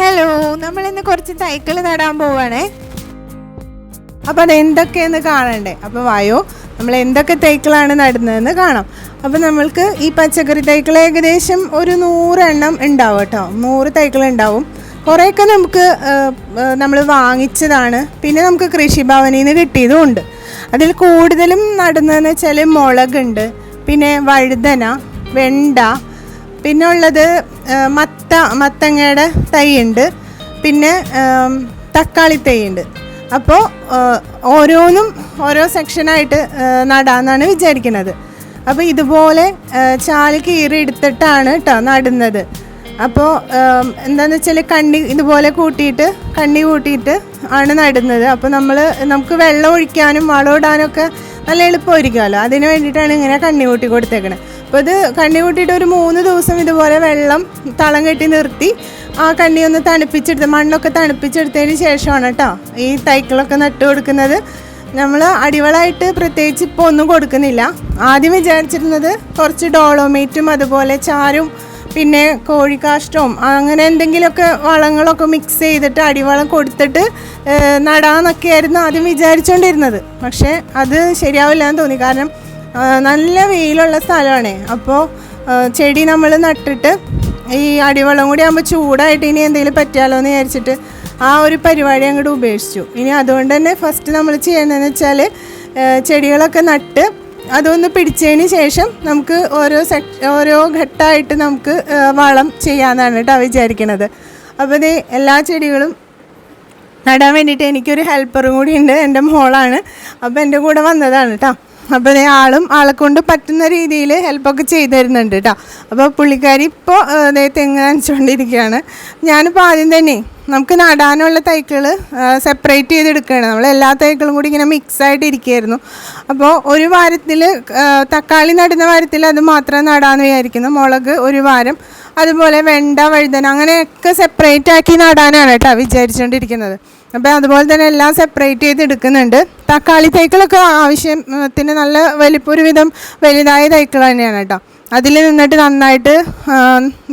Hello, നമ്മളിന്ന് കുറച്ച് തൈകൾ നടാൻ പോവാണേ. അപ്പോൾ അതെന്തൊക്കെയെന്ന് കാണണ്ടേ? അപ്പോൾ വായോ, നമ്മൾ എന്തൊക്കെ തൈകളാണ് നടുന്നതെന്ന് കാണാം. അപ്പോൾ നമ്മൾക്ക് ഈ പച്ചക്കറി തൈകൾ ഏകദേശം ഒരു 100 എണ്ണം ഉണ്ടാവും കേട്ടോ. 100 തൈകൾ ഉണ്ടാവും. കുറേയൊക്കെ നമുക്ക് നമ്മൾ വാങ്ങിച്ചതാണ്, പിന്നെ നമുക്ക് കൃഷിഭവനിൽ നിന്ന് കിട്ടിയതും ഉണ്ട്. അതിൽ കൂടുതലും നടുന്നതെന്ന് വെച്ചാൽ മുളകുണ്ട്, പിന്നെ വഴുതന, വെണ്ട, പിന്നെ ഉള്ളത് മത്തങ്ങയുടെ തൈയുണ്ട്, പിന്നെ തക്കാളി തൈയുണ്ട്. അപ്പോൾ ഓരോന്നും ഓരോ സെക്ഷനായിട്ട് നടാമെന്നാണ് വിചാരിക്കുന്നത്. അപ്പോൾ ഇതുപോലെ ചാല് കീറി എടുത്തിട്ടാണ് കേട്ടോ നടുന്നത്. അപ്പോൾ എന്താണെന്ന് വെച്ചാൽ ഇതുപോലെ കണ്ണി കൂട്ടിയിട്ട് ആണ് നടുന്നത്. അപ്പോൾ നമുക്ക് വെള്ളം ഒഴിക്കാനും വളം ഇടാനൊക്കെ നല്ല എളുപ്പമായിരിക്കുമല്ലോ, അതിന് വേണ്ടിയിട്ടാണ് ഇങ്ങനെ കണ്ണി കൂട്ടി കൊടുത്തേക്കണത്. അപ്പോൾ ഇത് കണ്ണി കൂട്ടിയിട്ട് ഒരു 3 ദിവസം ഇതുപോലെ വെള്ളം തളം കെട്ടി നിർത്തി ആ കണ്ണി ഒന്ന് മണ്ണൊക്കെ തണുപ്പിച്ചെടുത്തതിന് ശേഷമാണ് കേട്ടോ ഈ തൈകളൊക്കെ നട്ടു കൊടുക്കുന്നത്. നമ്മൾ അടിവളമായിട്ട് പ്രത്യേകിച്ച് ഇപ്പോൾ ഒന്നും കൊടുക്കുന്നില്ല. ആദ്യം വിചാരിച്ചിരുന്നത് കുറച്ച് ഡോളോമേറ്റും അതുപോലെ ചാരും പിന്നെ കോഴിക്കാഷ്ടവും അങ്ങനെ എന്തെങ്കിലുമൊക്കെ വളങ്ങളൊക്കെ മിക്സ് ചെയ്തിട്ട് അടിവളം കൊടുത്തിട്ട് നടാന്നൊക്കെയായിരുന്നു ആദ്യം വിചാരിച്ചുകൊണ്ടിരുന്നത്. പക്ഷേ അത് ശരിയാവില്ല എന്ന് തോന്നി. കാരണം നല്ല വെയിലുള്ള സ്ഥലമാണ്. അപ്പോൾ ചെടി നമ്മൾ നട്ടിട്ട് ഈ അടിവളം കൂടി ആകുമ്പോൾ ചൂടായിട്ട് ഇനി എന്തെങ്കിലും പറ്റിയാലോ എന്ന് വിചാരിച്ചിട്ട് ആ ഒരു പരിപാടി അങ്ങോട്ട് ഉപേക്ഷിച്ചു. ഇനി അതുകൊണ്ട് തന്നെ ഫസ്റ്റ് നമ്മൾ ചെയ്യേണ്ടതെന്ന് വെച്ചാൽ ചെടികളൊക്കെ നട്ട് അതൊന്ന് പിടിച്ചതിന് ശേഷം നമുക്ക് ഓരോ ഘട്ടമായിട്ട് നമുക്ക് വളം ചെയ്യാമെന്നാണ് കേട്ടോ വിചാരിക്കണത്. അപ്പോൾ ഇത് എല്ലാ ചെടികളും നടാൻ വേണ്ടിയിട്ട് എനിക്കൊരു ഹെൽപ്പറും കൂടി ഉണ്ട്, എൻ്റെ മോളാണ്. അപ്പോൾ എൻ്റെ കൂടെ വന്നതാണ് കേട്ടോ. അപ്പോൾ ആളെ കൊണ്ട് പറ്റുന്ന രീതിയിൽ ഹെൽപ്പൊക്കെ ചെയ്തു തരുന്നുണ്ട് കേട്ടോ. അപ്പോൾ പുള്ളിക്കാരി ഇപ്പോൾ തെങ്ങ് നനച്ചുകൊണ്ടിരിക്കുകയാണ്. ഞാനിപ്പോൾ ആദ്യം തന്നെ നമുക്ക് നടാനുള്ള തൈകൾ സെപ്പറേറ്റ് ചെയ്തെടുക്കുകയാണ്. നമ്മൾ എല്ലാ തൈകളും കൂടി ഇങ്ങനെ മിക്സായിട്ട് ഇരിക്കുകയായിരുന്നു. അപ്പോൾ ഒരു വാരത്തിൽ തക്കാളി നടുന്ന വാരത്തിൽ അത് മാത്രം നടാമെന്ന് വിചാരിക്കുന്നു. മുളക് ഒരു വാരം, അതുപോലെ വെണ്ട, വഴുതന അങ്ങനെയൊക്കെ സെപ്പറേറ്റ് ആക്കി നടാനാണ് കേട്ടോ വിചാരിച്ചുകൊണ്ടിരിക്കുന്നത്. അപ്പോൾ അതുപോലെ തന്നെ എല്ലാം സെപ്പറേറ്റ് ചെയ്ത് എടുക്കുന്നുണ്ട്. തക്കാളി തൈകളൊക്കെ ആവശ്യത്തിന് നല്ല ഒരുവിധം വലുതായ തൈകൾ തന്നെയാണ് കേട്ടോ. അതിൽ നിന്നിട്ട് നന്നായിട്ട്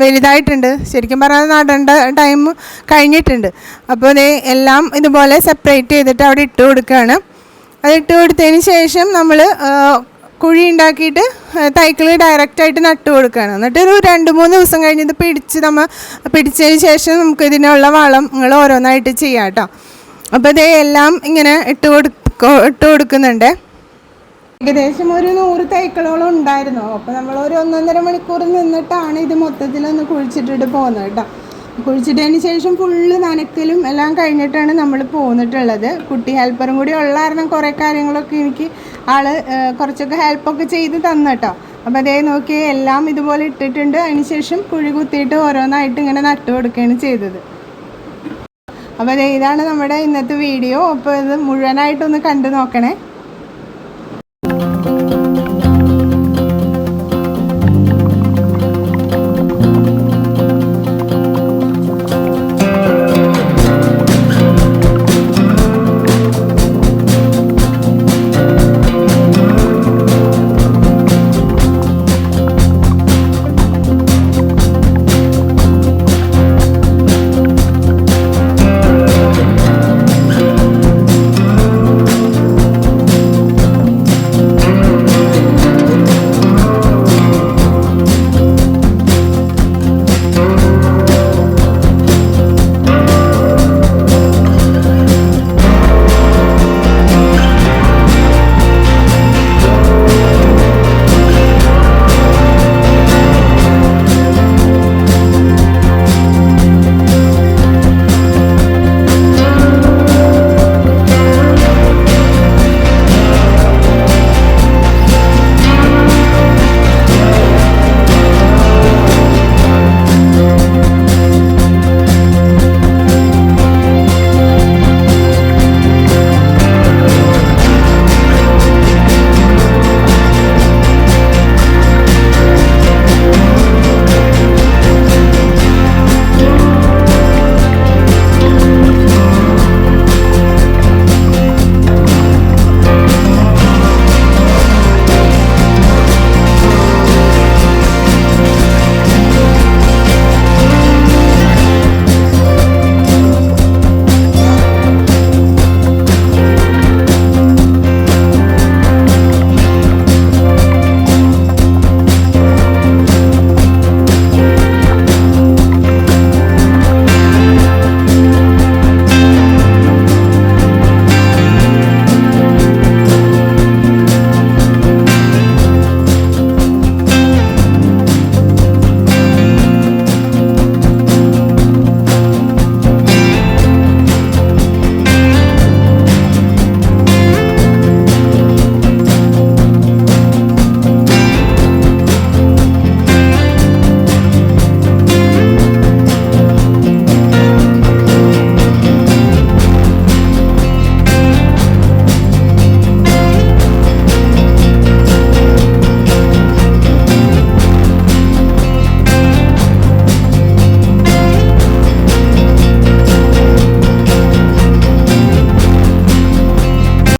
വലുതായിട്ടുണ്ട്. ശരിക്കും പറഞ്ഞാൽ നടേണ്ട ടൈം കഴിഞ്ഞിട്ടുണ്ട്. അപ്പോൾ എല്ലാം ഇതുപോലെ സെപ്പറേറ്റ് ചെയ്തിട്ട് അവിടെ ഇട്ട് കൊടുക്കുകയാണ്. അത് ഇട്ട് കൊടുത്തതിന് ശേഷം നമ്മൾ കുഴി ഉണ്ടാക്കിയിട്ട് തൈകൾ ഡയറക്റ്റായിട്ട് നട്ട് കൊടുക്കുകയാണ്. എന്നിട്ട് ഒരു 2-3 ദിവസം കഴിഞ്ഞ് ഇത് പിടിച്ചതിന് ശേഷം നമുക്ക് ഇതിനുള്ള വളം ഓരോന്നായിട്ട് ചെയ്യാം കേട്ടോ. അപ്പോൾ എല്ലാം ഇങ്ങനെ ഇട്ട് കൊടുക്കുന്നുണ്ട്. ഏകദേശം ഒരു 100 തൈകളോളം ഉണ്ടായിരുന്നു. അപ്പോൾ നമ്മൾ ഒരു 1.5 മണിക്കൂർ നിന്നിട്ടാണ് ഇത് മൊത്തത്തിലൊന്ന് കുഴിച്ചിട്ടിട്ട് പോകുന്നത് കേട്ടോ. കുഴിച്ചിട്ടതിന് ശേഷം ഫുള്ള് നനക്കലും എല്ലാം കഴിഞ്ഞിട്ടാണ് നമ്മൾ പോന്നിട്ടുള്ളത്. കുട്ടി ഹെൽപ്പറും കൂടി ഉള്ള കാരണം കുറേ കാര്യങ്ങളൊക്കെ എനിക്ക് കുറച്ചൊക്കെ ഹെൽപ്പൊക്കെ ചെയ്ത് തന്നു കേട്ടോ. അപ്പോൾ നോക്കി എല്ലാം ഇതുപോലെ ഇട്ടിട്ടുണ്ട്. അതിന് ശേഷം കുഴി കുത്തിയിട്ട് ഓരോന്നായിട്ട് ഇങ്ങനെ നട്ടു കൊടുക്കുകയാണ് ചെയ്തത്. അപ്പോൾ ഇതാണ് നമ്മുടെ ഇന്നത്തെ വീഡിയോ. അപ്പോൾ ഇത് മുഴുവനായിട്ടൊന്ന് കണ്ടു നോക്കണേ.